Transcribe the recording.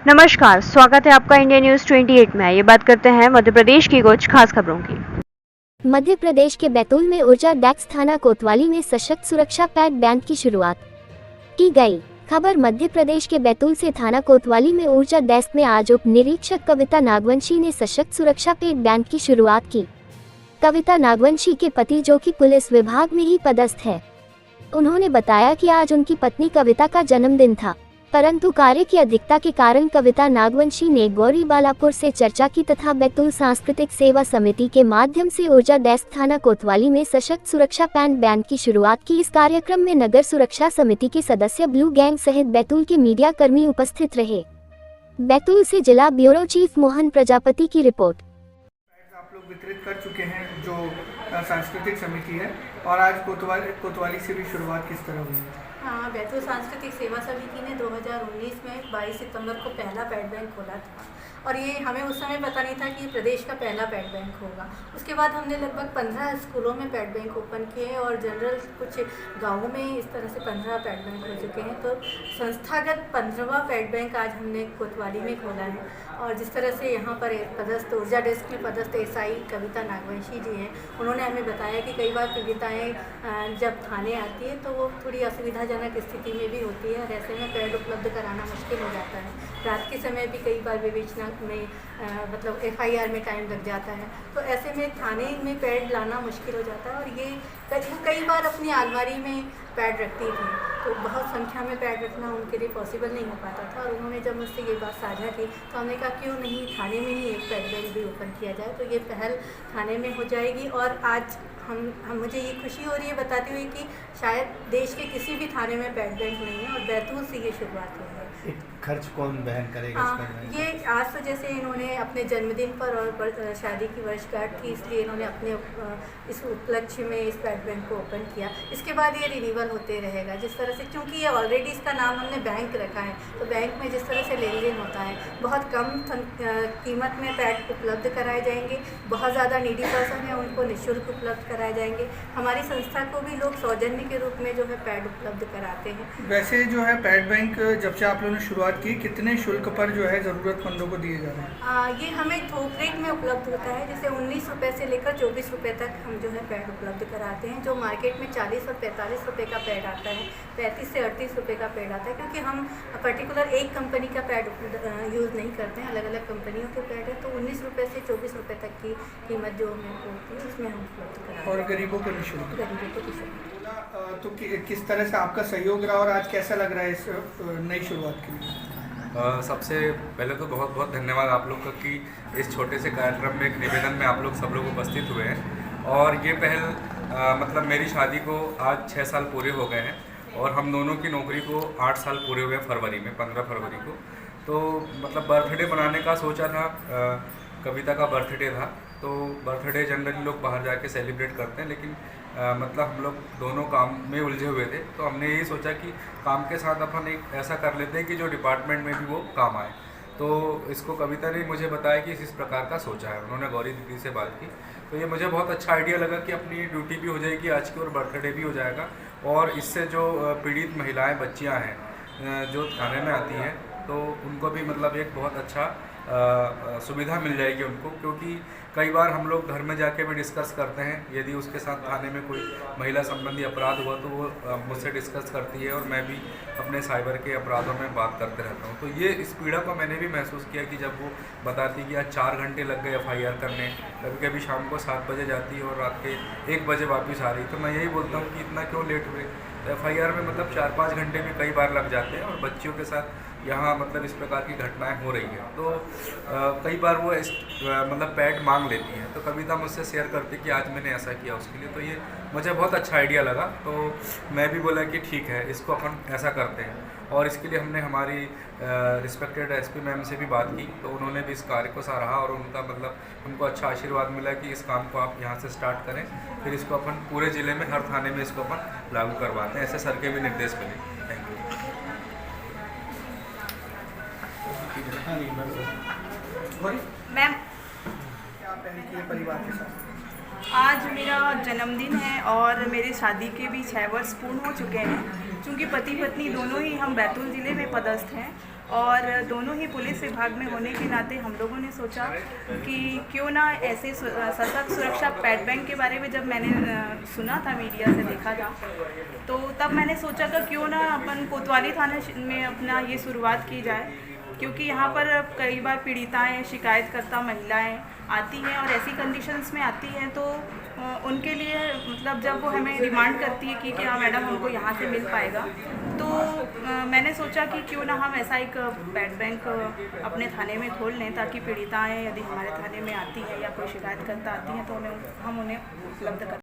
नमस्कार, स्वागत है आपका इंडिया न्यूज 28 में। ये बात करते हैं मध्य प्रदेश की कुछ खास खबरों की। मध्य प्रदेश के बैतूल में ऊर्जा डेस्क थाना कोतवाली में सशक्त सुरक्षा पैड बैंड की शुरुआत की गई। खबर मध्य प्रदेश के बैतूल से। थाना कोतवाली में ऊर्जा डेस्क में आज उप निरीक्षक कविता नागवंशी ने सशक्त सुरक्षा पैड बैंड की शुरुआत की। कविता नागवंशी के पति, जो कि पुलिस विभाग में ही पदस्थ है, उन्होंने बताया कि आज उनकी पत्नी कविता का जन्मदिन था, परंतु कार्य की अधिकता के कारण कविता नागवंशी ने गौरी बालापुर से चर्चा की तथा बैतूल सांस्कृतिक सेवा समिति के माध्यम से ऊर्जा डेस्क थाना कोतवाली में सशक्त सुरक्षा बैंड की शुरुआत की। इस कार्यक्रम में नगर सुरक्षा समिति के सदस्य, ब्लू गैंग सहित बैतूल के मीडिया कर्मी उपस्थित रहे। बैतूल से जिला ब्यूरो चीफ मोहन प्रजापति की रिपोर्ट। आप लोग वितरित कर चुके हैं जो सांस्कृतिक समिति है, और आज कोतवाली से भी शुरुआत किस तरह हुई? हाँ, बैतूल सांस्कृतिक सेवा समिति ने 2019 में 22 सितंबर को पहला पैड बैंक खोला था, और ये हमें उस समय पता नहीं था कि प्रदेश का पहला पैड बैंक होगा। उसके बाद हमने लगभग 15 स्कूलों में पैड बैंक ओपन किए हैं, और जनरल कुछ गाँवों में इस तरह से 15 पैड बैंक हो चुके हैं। तो संस्थागत 15वां पैड बैंक आज हमने कोतवाली में खोला है। और जिस तरह से यहाँ पर पदस्थ ऊर्जा डेस्क में पदस्थ एसआई कविता नागवंशी जी हैं, उन्होंने हमें बताया कि कई बार पीड़िताएँ जब थाने आती है तो वो थोड़ी असुविधाजनक स्थिति में भी होती है, और ऐसे में पैड उपलब्ध कराना मुश्किल हो जाता है। रात के समय भी कई बार विवेचना में मतलब एफआईआर में टाइम लग जाता है, तो ऐसे में थाने में पैड लाना मुश्किल हो जाता है। और ये कई बार अपनी अलमारी में पैड रखती थी, तो बहुत संख्या में पैड रखना उनके लिए पॉसिबल नहीं हो पाता था। और उन्होंने जब मुझसे ये बात साझा की तो हमने कहा क्यों नहीं थाने में ही एक पैड बैंक भी ओपन किया जाए। तो ये पहल थाने में हो जाएगी, और आज हम मुझे ये खुशी हो रही है बताते हुए कि शायद देश के किसी भी थाने में पैड बैंक नहीं है, और बैतूल से ये शुरुआत हुई है। खर्च कौन वहन करेगा? ये आज तो जैसे इन्होंने अपने जन्मदिन पर और शादी की वर्षगांठ थी, इसलिए इन्होंने अपने इस उपलक्ष्य में इस पैड बैंक को ओपन किया। इसके बाद ये रिन्यूअल होते रहेगा जिस तरह से, क्योंकि ये ऑलरेडी इसका नाम हमने बैंक रखा है, तो बैंक में जिस तरह से लेन देन होता है, बहुत कम कीमत में पैड उपलब्ध कराए जाएंगे। बहुत ज़्यादा नीडी पर्सन है, उनको निःशुल्क उपलब्ध कराए जाएंगे। हमारी संस्था को भी लोग सौजन्य के रूप में जो है पैड उपलब्ध कराते हैं। वैसे जो है पैड बैंक जब से आप लोगों ने शुरुआत की, कितने शुल्क पर जो है ज़रूरतमंदों को दिए जा रहे हैं? ये हमें थोक रेट में उपलब्ध होता है, जैसे 19 रुपये से लेकर 24 रुपये तक हम जो है पैड उपलब्ध कराते हैं। जो मार्केट में 40 और 45 रुपये का पैड आता है, 35 से 38 रुपये का पैड आता है, क्योंकि हम पर्टिकुलर एक कंपनी का पैड यूज़ नहीं करते हैं, अलग अलग कंपनियों के पैड है। तो 19 रुपये से 24 रुपये तक की कीमत जो हमें होती है उसमें हम उपलब्ध कराते हैं। और गरीबों को निःशुल्क? गरीबों को निःशुल्क। तो किस तरह से आपका सहयोग रहा, और आज कैसा लग रहा है इस नई शुरुआत के लिए? सबसे पहले तो बहुत बहुत धन्यवाद आप लोग का कि इस छोटे से कार्यक्रम में एक निवेदन में आप लोग सब लोग उपस्थित हुए हैं। और ये पहल मतलब मेरी शादी को आज 6 साल पूरे हो गए हैं, और हम दोनों की नौकरी को 8 साल पूरे हुए फरवरी में, 15 फरवरी को। तो मतलब बर्थडे बनाने का सोचा था, कविता का बर्थडे था, तो बर्थडे जनरली लोग बाहर जाके सेलिब्रेट करते हैं, लेकिन मतलब हम लोग दोनों काम में उलझे हुए थे, तो हमने यही सोचा कि काम के साथ अपन एक ऐसा कर लेते हैं कि जो डिपार्टमेंट में भी वो काम आए। तो इसको कविता ने मुझे बताया कि इस प्रकार का सोचा है, उन्होंने गौरी दीदी से बात की, तो ये मुझे बहुत अच्छा आइडिया लगा कि अपनी ड्यूटी भी हो जाएगी आज की, और बर्थडे भी हो जाएगा। और इससे जो पीड़ित महिलाएँ, बच्चियाँ हैं जो थाने में आती हैं, तो उनको भी मतलब एक बहुत अच्छा सुविधा मिल जाएगी उनको, क्योंकि कई बार हम लोग घर में जाके भी डिस्कस करते हैं, यदि उसके साथ थाने में कोई महिला संबंधी अपराध हुआ तो वो मुझसे डिस्कस करती है, और मैं भी अपने साइबर के अपराधों में बात करते रहता हूँ। तो ये इस पीड़ा को मैंने भी महसूस किया कि जब वो बताती कि आज 4 घंटे लग गए एफआईआर करने, कभी कभी शाम को 7 बजे जाती है और रात के 1 बजे वापस आ रही, तो मैं यही बोलता हूँ कि इतना क्यों लेट हुए। एफआईआर में मतलब 4-5 घंटे भी कई बार लग जाते हैं, और बच्चियों के साथ यहाँ मतलब इस प्रकार की घटनाएं हो रही हैं, तो कई बार वो मतलब पैड मांग लेती हैं। तो कविता मुझसे शेयर करती कि आज मैंने ऐसा किया उसके लिए, तो ये मुझे बहुत अच्छा आइडिया लगा। तो मैं भी बोला कि ठीक है, इसको अपन ऐसा करते हैं, और इसके लिए हमने हमारी रिस्पेक्टेड एसपी मैम से भी बात की, तो उन्होंने भी इस कार्य को सराहा, और उनका मतलब उनको अच्छा आशीर्वाद मिला कि इस काम को आप यहाँ से स्टार्ट करें, फिर इसको अपन पूरे ज़िले में हर थाने में इसको अपन लागू करवाते हैं, ऐसे सर के भी निर्देश मिले। Thank you. मैम, क्या पहल की है परिवार के साथ? आज मेरा जन्मदिन है और मेरी शादी के भी 6 वर्ष पूर्ण हो चुके हैं। चूँकि पति पत्नी दोनों ही हम बैतूल ज़िले में पदस्थ हैं और दोनों ही पुलिस विभाग में होने के नाते हम लोगों ने सोचा कि क्यों ना ऐसे सशक्त सुरक्षा पैड बैंक के बारे में जब मैंने सुना था, मीडिया से देखा था, तो तब मैंने सोचा कि क्यों ना अपन कोतवाली थाने में अपना ये शुरुआत की जाए, क्योंकि यहाँ पर कई बार पीड़िताएं, शिकायतकर्ता महिलाएं आती हैं और ऐसी कंडीशंस में आती हैं, तो उनके लिए मतलब जब वो हमें डिमांड करती है कि क्या मैडम हमको यहाँ से मिल पाएगा, तो मैंने सोचा कि क्यों ना हम ऐसा एक पैड बैंक अपने थाने में खोल लें, ताकि पीड़िताएं यदि हमारे थाने में आती हैं या कोई शिकायतकर्ता आती हैं तो हम उन्हें उपलब्ध कर